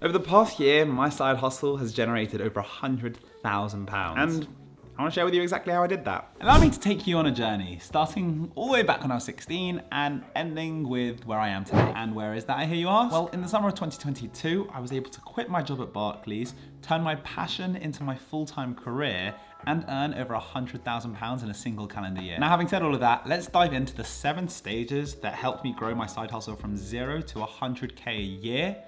Over the past year, my side hustle has generated over £100,000. And I want to share with you exactly how I did that. Allow me to take you on a journey, starting all the way back when I was 16 and ending with where I am today. And where is that, I hear you ask? Well, in the summer of 2022, I was able to quit my job at Barclays, turn my passion into my full-time career, and earn over £100,000 in a single calendar year. Now, having said all of that, let's dive into the 7 stages that helped me grow my side hustle from 0 to 100K a year.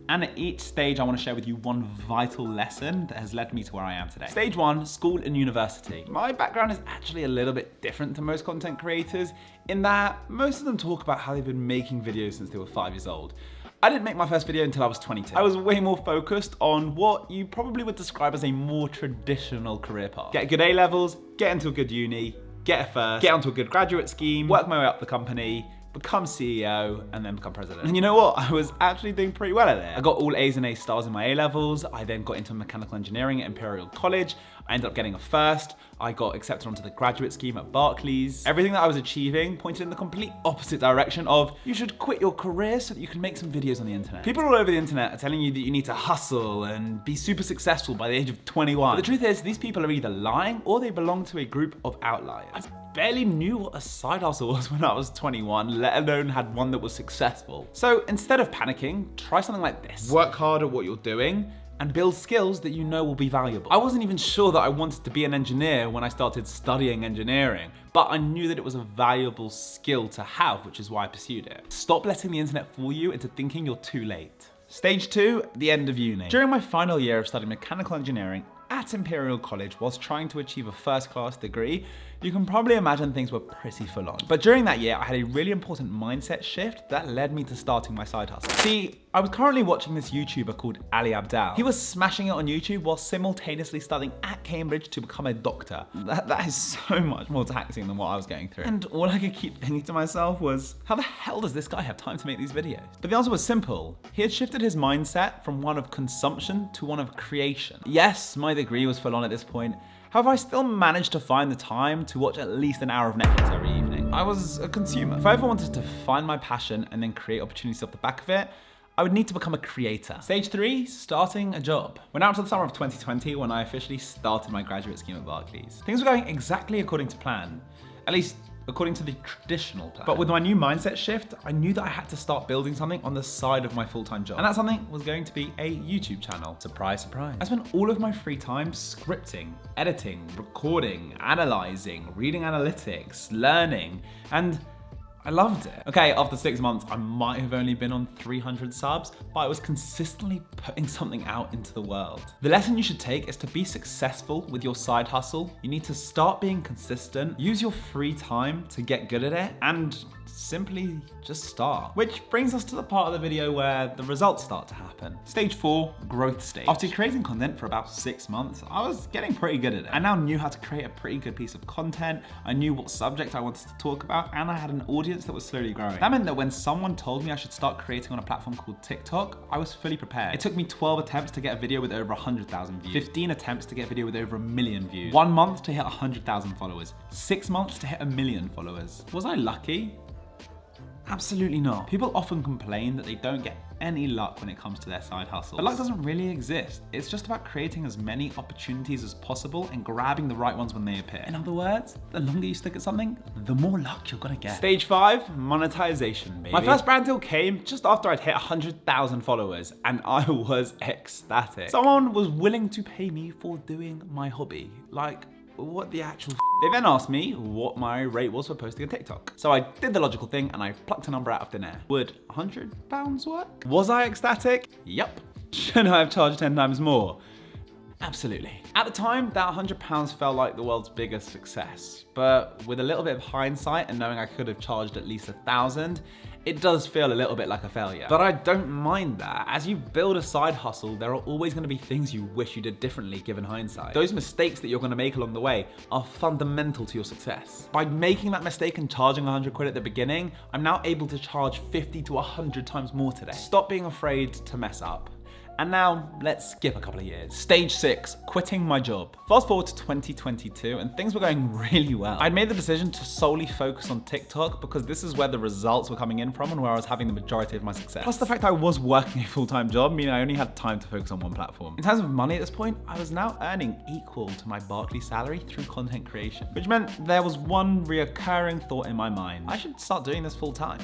And at each stage, I want to share with you one vital lesson that has led me to where I am today. Stage 1, school and university. My background is actually a little bit different to most content creators in that most of them talk about how they've been making videos since they were 5 years old. I didn't make my first video until I was 22. I was way more focused on what you probably would describe as a more traditional career path. Get good A levels, get into a good uni, get a first, get onto a good graduate scheme, work my way up the company, become CEO, and then become president. And you know what? I was actually doing pretty well at it. I got all A's and A stars in my A levels. I then got into mechanical engineering at Imperial College. I ended up getting a first. I got accepted onto the graduate scheme at Barclays. Everything that I was achieving pointed in the complete opposite direction of you should quit your career so that you can make some videos on the internet. People all over the internet are telling you that you need to hustle and be super successful by the age of 21. But the truth is, these people are either lying or they belong to a group of outliers. I barely knew what a side hustle was when I was 21, let alone had one that was successful. So instead of panicking, try something like this. Work hard at what you're doing and build skills that you know will be valuable. I wasn't even sure that I wanted to be an engineer when I started studying engineering, but I knew that it was a valuable skill to have, which is why I pursued it. Stop letting the internet fool you into thinking you're too late. Stage 2, the end of uni. During my final year of studying mechanical engineering at Imperial College whilst trying to achieve a first-class degree, you can probably imagine things were pretty full on. But during that year, I had a really important mindset shift that led me to starting my side hustle. See, I was currently watching this YouTuber called Ali Abdaal. He was smashing it on YouTube while simultaneously studying at Cambridge to become a doctor. That is so much more taxing than what I was going through. And all I could keep thinking to myself was, how the hell does this guy have time to make these videos? But the answer was simple. He had shifted his mindset from one of consumption to one of creation. Yes, my degree was full on at this point. However, I still managed to find the time to watch at least an hour of Netflix every evening. I was a consumer. If I ever wanted to find my passion and then create opportunities off the back of it, I would need to become a creator. Stage 3, starting a job. We're now to the summer of 2020 when I officially started my graduate scheme at Barclays. Things were going exactly according to plan, at least according to the traditional plan. But with my new mindset shift, I knew that I had to start building something on the side of my full-time job. And that something was going to be a YouTube channel. Surprise, surprise. I spent all of my free time scripting, editing, recording, analyzing, reading analytics, learning, and I loved it. Okay, after 6 months, I might have only been on 300 subs, but I was consistently putting something out into the world. The lesson you should take is to be successful with your side hustle. You need to start being consistent, use your free time to get good at it, and simply just start. Which brings us to the part of the video where the results start to happen. Stage 4, growth stage. After creating content for about 6 months, I was getting pretty good at it. I now knew how to create a pretty good piece of content. I knew what subject I wanted to talk about, and I had an audience that was slowly growing. That meant that when someone told me I should start creating on a platform called TikTok, I was fully prepared. It took me 12 attempts to get a video with over 100,000 views, 15 attempts to get a video with over 1 million views, 1 month to hit 100,000 followers, 6 months to hit 1 million followers. Was I lucky? Absolutely not. People often complain that they don't get any luck when it comes to their side hustles. But luck doesn't really exist. It's just about creating as many opportunities as possible and grabbing the right ones when they appear. In other words, the longer you stick at something, the more luck you're gonna get. Stage 5, monetization, baby. My first brand deal came just after I'd hit 100,000 followers, and I was ecstatic. Someone was willing to pay me for doing my hobby. Like, what the actual They then asked me what my rate was for posting on TikTok. So I did the logical thing and I plucked a number out of thin air. Would £100 work? Was I ecstatic? Yup. Should I have charged 10 times more? Absolutely. At the time, that £100 felt like the world's biggest success. But with a little bit of hindsight and knowing I could have charged at least 1,000, it does feel a little bit like a failure. But I don't mind that. As you build a side hustle, there are always gonna be things you wish you did differently given hindsight. Those mistakes that you're gonna make along the way are fundamental to your success. By making that mistake and charging 100 quid at the beginning, I'm now able to charge 50 to 100 times more today. Stop being afraid to mess up. And now let's skip a couple of years. Stage 6, quitting my job. Fast forward to 2022 and things were going really well. I'd made the decision to solely focus on TikTok because this is where the results were coming in from and where I was having the majority of my success. Plus the fact I was working a full-time job, meaning I only had time to focus on one platform. In terms of money at this point, I was now earning equal to my Barclays salary through content creation, which meant there was one reoccurring thought in my mind. I should start doing this full-time.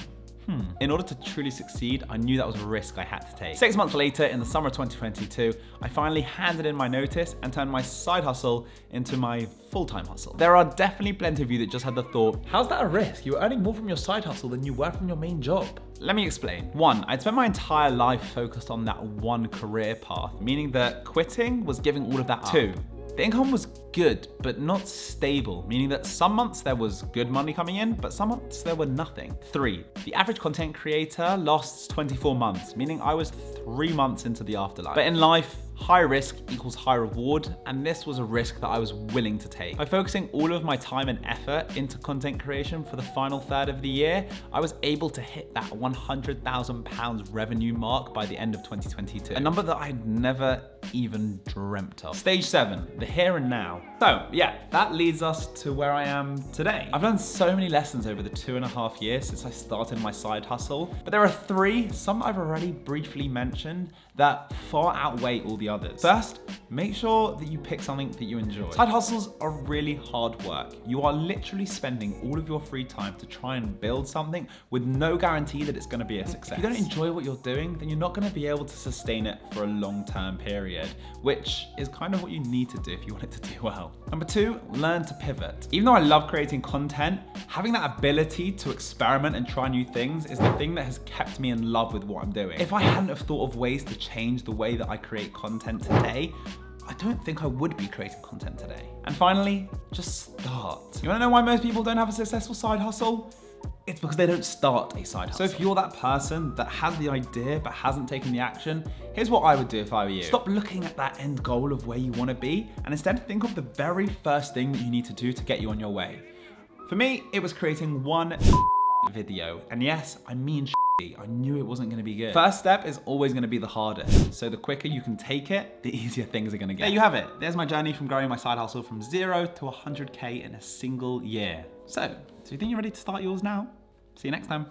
In order to truly succeed, I knew that was a risk I had to take. 6 months later, in the summer of 2022, I finally handed in my notice and turned my side hustle into my full-time hustle. There are definitely plenty of you that just had the thought, how's that a risk? You're earning more from your side hustle than you were from your main job. Let me explain. 1, I'd spent my entire life focused on that one career path, meaning that quitting was giving all of that up. 2, the income was good, but not stable, meaning that some months there was good money coming in, but some months there were nothing. 3, the average content creator lasts 24 months, meaning I was 3 months into the afterlife. But in life, high risk equals high reward, and this was a risk that I was willing to take. By focusing all of my time and effort into content creation for the final third of the year, I was able to hit that £100,000 revenue mark by the end of 2022, a number that I'd never even dreamt of. Stage 7, the here and now. So yeah, that leads us to where I am today. I've learned so many lessons over the 2.5 years since I started my side hustle, but there are 3, some I've already briefly mentioned, that far outweigh all the others. First, make sure that you pick something that you enjoy. Side hustles are really hard work. You are literally spending all of your free time to try and build something with no guarantee that it's gonna be a success. If you don't enjoy what you're doing, then you're not gonna be able to sustain it for a long-term period, which is kind of what you need to do if you want it to do well. Number 2, learn to pivot. Even though I love creating content, having that ability to experiment and try new things is the thing that has kept me in love with what I'm doing. If I hadn't have thought of ways to change the way that I create content today, I don't think I would be creating content today. And finally, just start. You wanna know why most people don't have a successful side hustle? It's because they don't start a side hustle. So if you're that person that has the idea but hasn't taken the action, here's what I would do if I were you. Stop looking at that end goal of where you wanna be and instead think of the very first thing that you need to do to get you on your way. For me, it was creating one video. And yes, I mean I knew it wasn't gonna be good. First step is always gonna be the hardest. So the quicker you can take it, the easier things are gonna get. There you have it. There's my journey from growing my side hustle from 0 to 100K in a single year. So, do you think you're ready to start yours now? See you next time.